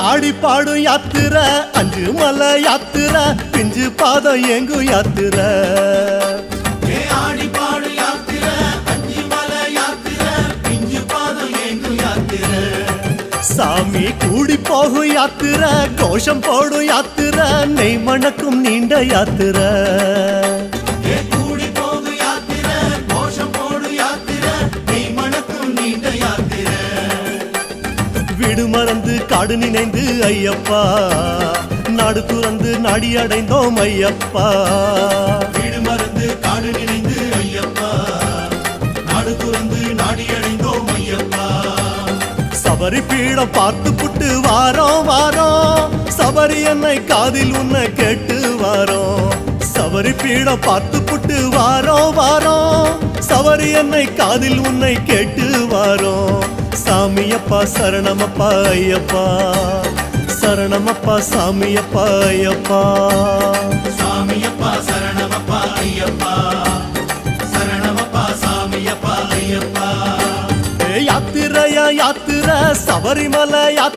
ஆடி பாடும் யாத்திரை அஞ்சு மலை யாத்திரை பிஞ்சு பாதம் எங்கு யாத்திரை ஆடி பாடும் யாத்திரை அஞ்சு மலை யாத்திரை பிஞ்சு பாதம் எங்கு யாத்திரை சாமி கூடி போகும் யாத்திரை கோஷம் போடும் யாத்திரை நெய் மணக்கும் நீண்ட யாத்திரை கூடி போகும் யாத்திரை கோஷம் போடும் யாத்திரை நெய் மணக்கும் நீண்ட யாத்திரை வீடு மறந்து காடு நினைந்து ஐயப்பா நாடு துறந்து நாடி அடைந்தோம் ஐயப்பா வீடு மறந்து காடு நினைந்து ஐயப்பா நாடு துறந்து நாடி அடைந்தோம் ஐயப்பா சபரி பீடம் பார்த்து புட்டு வாரோம் வாரோம் சபரி என்னை காதில் உன்னை கேட்டு வாரோம் சபரி பீடம் பார்த்து புட்டு வாரோம் வாரோம் சபரி என்னை காதில் உன்னை கேட்டு வாரோம் சாமியப்பா சரணமப்பா ஐயப்பா சரணமப்பா சாமியப்பா ஐயப்பா சாமியப்பா சரணமப்பா ஐயப்பா சரணமப்பா சாமியப்பா ஐயப்பா யாத்திரையா யாத்திரை சபரிமலை யாத்திரை